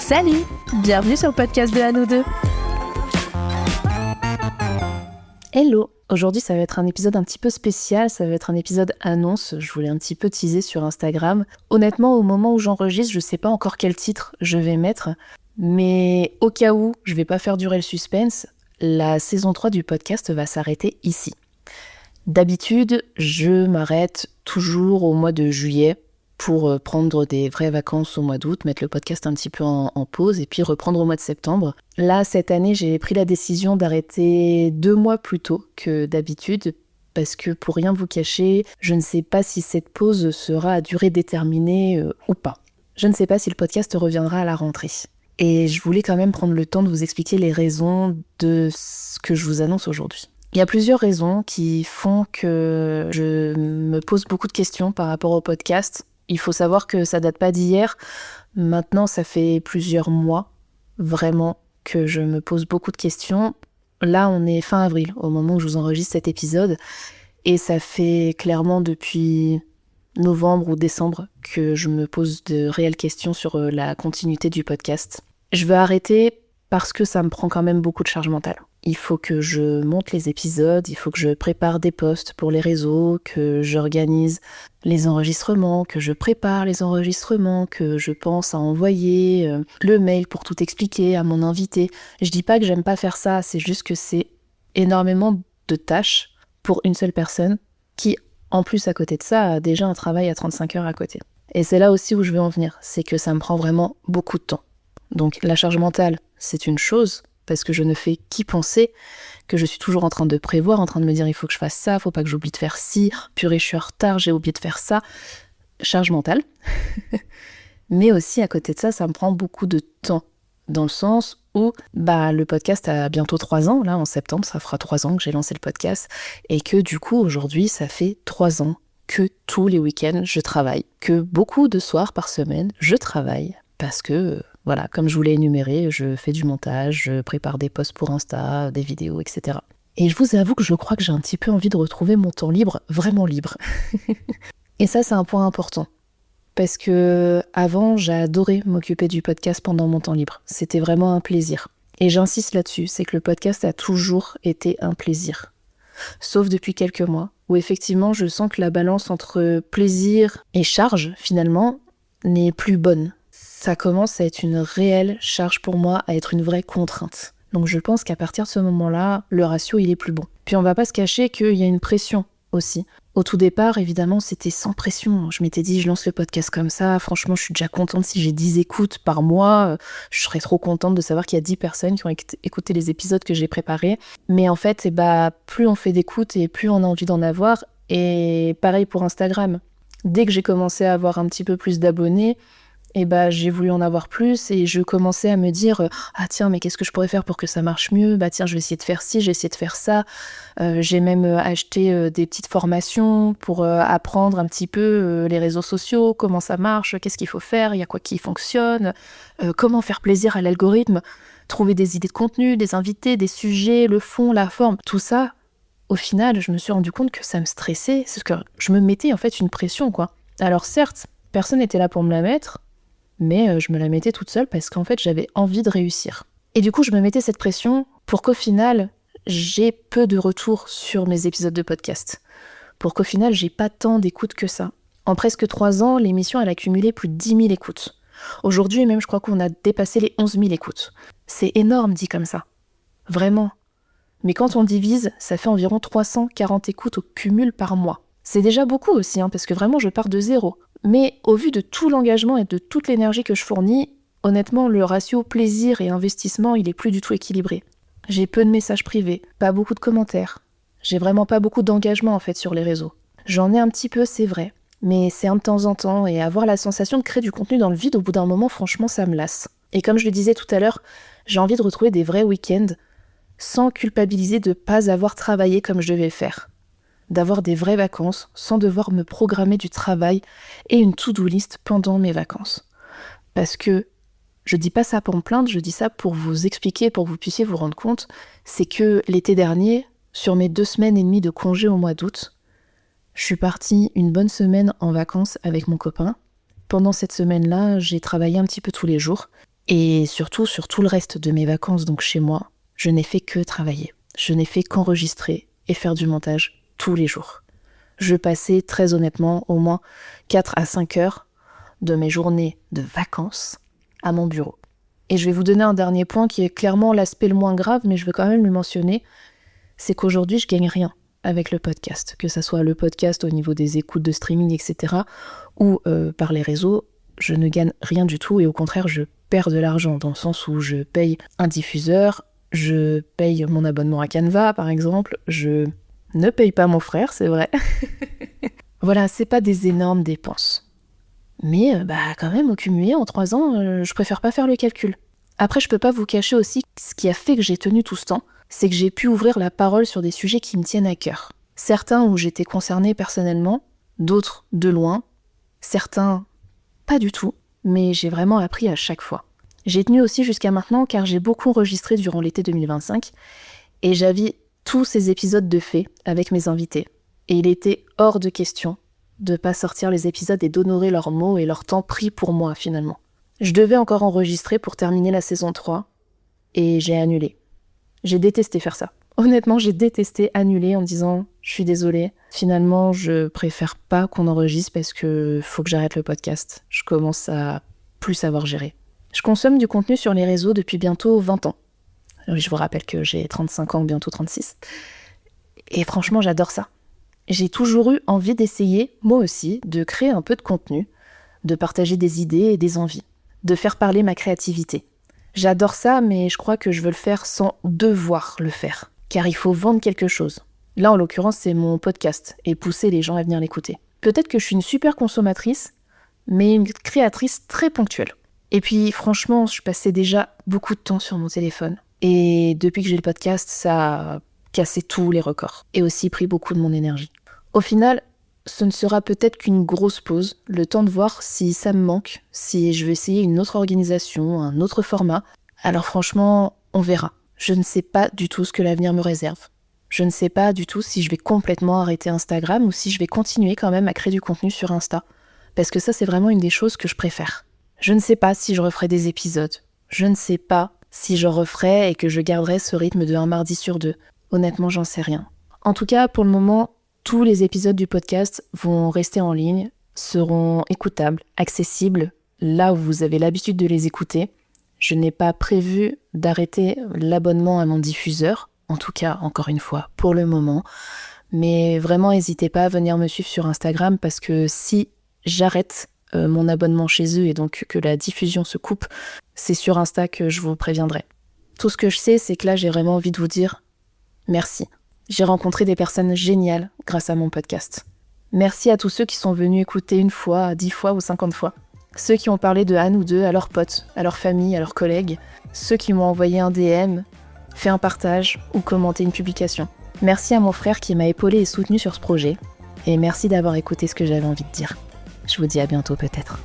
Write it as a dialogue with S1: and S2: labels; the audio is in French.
S1: Salut, bienvenue sur le podcast de À nous deux. Hello, aujourd'hui ça va être un épisode un petit peu spécial, ça va être un épisode annonce, je voulais un petit peu teaser sur Instagram. Honnêtement, au moment où j'enregistre, je sais pas encore quel titre je vais mettre, mais au cas où je vais pas faire durer le suspense, la saison 3 du podcast va s'arrêter ici. D'habitude, je m'arrête toujours au mois de juillet pour prendre des vraies vacances au mois d'août, mettre le podcast un petit peu en pause et puis reprendre au mois de septembre. Là, cette année, j'ai pris la décision d'arrêter 2 mois plus tôt que d'habitude parce que pour rien vous cacher, je ne sais pas si cette pause sera à durée déterminée ou pas. Je ne sais pas si le podcast reviendra à la rentrée. Et je voulais quand même prendre le temps de vous expliquer les raisons de ce que je vous annonce aujourd'hui. Il y a plusieurs raisons qui font que je me pose beaucoup de questions par rapport au podcast. Il faut savoir que ça date pas d'hier. Maintenant, ça fait plusieurs mois, vraiment, que je me pose beaucoup de questions. Là, on est fin avril, au moment où je vous enregistre cet épisode. Et ça fait clairement depuis novembre ou décembre que je me pose de réelles questions sur la continuité du podcast. Je veux arrêter parce que ça me prend quand même beaucoup de charge mentale. Il faut que je monte les épisodes, il faut que je prépare des posts pour les réseaux, que j'organise les enregistrements, que je prépare les enregistrements, que je pense à envoyer le mail pour tout expliquer à mon invité. Je dis pas que j'aime pas faire ça, c'est juste que c'est énormément de tâches pour une seule personne qui, en plus à côté de ça, a déjà un travail à 35 heures à côté. Et c'est là aussi où je veux en venir, c'est que ça me prend vraiment beaucoup de temps. Donc la charge mentale, c'est une chose, parce que je ne fais qu'y penser, que je suis toujours en train de prévoir, en train de me dire il faut que je fasse ça, faut pas que j'oublie de faire ci, purée je suis en retard, j'ai oublié de faire ça. Charge mentale. Mais aussi à côté de ça, ça me prend beaucoup de temps, dans le sens où le podcast a bientôt 3 ans, là en septembre, ça fera 3 ans que j'ai lancé le podcast, et que du coup aujourd'hui ça fait 3 ans que tous les week-ends je travaille, que beaucoup de soirs par semaine je travaille, parce que voilà, comme je vous l'ai énuméré, je fais du montage, je prépare des posts pour Insta, des vidéos, etc. Et je vous avoue que je crois que j'ai un petit peu envie de retrouver mon temps libre, vraiment libre. Et ça, c'est un point important. Parce que avant, j'adorais m'occuper du podcast pendant mon temps libre. C'était vraiment un plaisir. Et j'insiste là-dessus, c'est que le podcast a toujours été un plaisir. Sauf depuis quelques mois, où effectivement, je sens que la balance entre plaisir et charge, finalement, n'est plus bonne. Ça commence à être une réelle charge pour moi, à être une vraie contrainte. Donc je pense qu'à partir de ce moment-là, le ratio il est plus bon. Puis on va pas se cacher qu'il y a une pression aussi. Au tout départ, évidemment, c'était sans pression. Je m'étais dit, je lance le podcast comme ça, franchement, je suis déjà contente si j'ai 10 écoutes par mois. Je serais trop contente de savoir qu'il y a 10 personnes qui ont écouté les épisodes que j'ai préparés. Mais en fait, plus on fait d'écoutes et plus on a envie d'en avoir. Et pareil pour Instagram. Dès que j'ai commencé à avoir un petit peu plus d'abonnés, j'ai voulu en avoir plus et je commençais à me dire ah tiens mais qu'est-ce que je pourrais faire pour que ça marche mieux, tiens je vais essayer de faire ci, j'ai essayé de faire ça, j'ai même acheté des petites formations pour apprendre un petit peu les réseaux sociaux, comment ça marche, qu'est-ce qu'il faut faire, il y a quoi qui fonctionne, comment faire plaisir à l'algorithme, trouver des idées de contenu, des invités, des sujets, le fond, la forme, tout ça. Au final je me suis rendu compte que ça me stressait, c'est que je me mettais en fait une pression quoi. Alors certes personne n'était là pour me la mettre, mais je me la mettais toute seule parce qu'en fait j'avais envie de réussir. Et du coup je me mettais cette pression pour qu'au final j'ai peu de retours sur mes épisodes de podcast. Pour qu'au final j'ai pas tant d'écoutes que ça. En presque 3 ans, l'émission elle a cumulé plus de 10 000 écoutes. Aujourd'hui même je crois qu'on a dépassé les 11 000 écoutes. C'est énorme dit comme ça. Vraiment. Mais quand on divise, ça fait environ 340 écoutes au cumul par mois. C'est déjà beaucoup aussi, parce que vraiment je pars de zéro. Mais au vu de tout l'engagement et de toute l'énergie que je fournis, honnêtement, le ratio plaisir et investissement, il est plus du tout équilibré. J'ai peu de messages privés, pas beaucoup de commentaires. J'ai vraiment pas beaucoup d'engagement en fait sur les réseaux. J'en ai un petit peu, c'est vrai, mais c'est un de temps en temps et avoir la sensation de créer du contenu dans le vide au bout d'un moment, franchement, ça me lasse. Et comme je le disais tout à l'heure, j'ai envie de retrouver des vrais week-ends sans culpabiliser de pas avoir travaillé comme je devais faire. D'avoir des vraies vacances sans devoir me programmer du travail et une to-do list pendant mes vacances. Parce que je dis pas ça pour me plaindre, je dis ça pour vous expliquer, pour que vous puissiez vous rendre compte, c'est que l'été dernier, sur mes 2 semaines et demie de congé au mois d'août, je suis partie une bonne semaine en vacances avec mon copain. Pendant cette semaine-là, j'ai travaillé un petit peu tous les jours Et surtout, sur tout le reste de mes vacances, donc chez moi, je n'ai fait que travailler. Je n'ai fait qu'enregistrer et faire du montage tous les jours. Je passais très honnêtement au moins 4 à 5 heures de mes journées de vacances à mon bureau. Et je vais vous donner un dernier point qui est clairement l'aspect le moins grave, mais je veux quand même le mentionner, c'est qu'aujourd'hui je gagne rien avec le podcast, que ça soit le podcast au niveau des écoutes de streaming, etc., ou par les réseaux, je ne gagne rien du tout et au contraire je perds de l'argent dans le sens où je paye un diffuseur, je paye mon abonnement à Canva par exemple, je ne paye pas mon frère, c'est vrai. Voilà, c'est pas des énormes dépenses. Mais quand même, au cumulé, en 3 ans, je préfère pas faire le calcul. Après, je peux pas vous cacher aussi ce qui a fait que j'ai tenu tout ce temps, c'est que j'ai pu ouvrir la parole sur des sujets qui me tiennent à cœur. Certains où j'étais concernée personnellement, d'autres de loin, certains pas du tout, mais j'ai vraiment appris à chaque fois. J'ai tenu aussi jusqu'à maintenant car j'ai beaucoup enregistré durant l'été 2025 et j'avais tous ces épisodes de fait avec mes invités. Et il était hors de question de pas sortir les épisodes et d'honorer leurs mots et leur temps pris pour moi finalement. Je devais encore enregistrer pour terminer la saison 3 et j'ai annulé. J'ai détesté faire ça. Honnêtement, j'ai détesté annuler en disant « je suis désolée, finalement je préfère pas qu'on enregistre parce que faut que j'arrête le podcast. Je commence à plus savoir gérer. » Je consomme du contenu sur les réseaux depuis bientôt 20 ans. Je vous rappelle que j'ai 35 ans, bientôt 36. Et franchement, j'adore ça. J'ai toujours eu envie d'essayer, moi aussi, de créer un peu de contenu, de partager des idées et des envies, de faire parler ma créativité. J'adore ça, mais je crois que je veux le faire sans devoir le faire, car il faut vendre quelque chose. Là, en l'occurrence, c'est mon podcast, et pousser les gens à venir l'écouter. Peut-être que je suis une super consommatrice, mais une créatrice très ponctuelle. Et puis, franchement, je passais déjà beaucoup de temps sur mon téléphone. Et depuis que j'ai le podcast, ça a cassé tous les records, et aussi pris beaucoup de mon énergie. Au final, ce ne sera peut-être qu'une grosse pause, le temps de voir si ça me manque, si je veux essayer une autre organisation, un autre format. Alors franchement, on verra. Je ne sais pas du tout ce que l'avenir me réserve. Je ne sais pas du tout si je vais complètement arrêter Instagram ou si je vais continuer quand même à créer du contenu sur Insta. Parce que ça, c'est vraiment une des choses que je préfère. Je ne sais pas si je referai des épisodes. Je ne sais pas si je referai et que je garderai ce rythme de un mardi sur 2. Honnêtement, j'en sais rien. En tout cas, pour le moment, tous les épisodes du podcast vont rester en ligne, seront écoutables, accessibles, là où vous avez l'habitude de les écouter. Je n'ai pas prévu d'arrêter l'abonnement à mon diffuseur, en tout cas, encore une fois, pour le moment. Mais vraiment, n'hésitez pas à venir me suivre sur Instagram parce que si j'arrête mon abonnement chez eux et donc que la diffusion se coupe, c'est sur Insta que je vous préviendrai. Tout ce que je sais, c'est que là, j'ai vraiment envie de vous dire merci. J'ai rencontré des personnes géniales grâce à mon podcast. Merci à tous ceux qui sont venus écouter 1 fois, 10 fois ou 50 fois. Ceux qui ont parlé de Anne ou d'eux à leurs potes, à leur famille, à leurs collègues. Ceux qui m'ont envoyé un DM, fait un partage ou commenté une publication. Merci à mon frère qui m'a épaulé et soutenu sur ce projet. Et merci d'avoir écouté ce que j'avais envie de dire. Je vous dis à bientôt peut-être.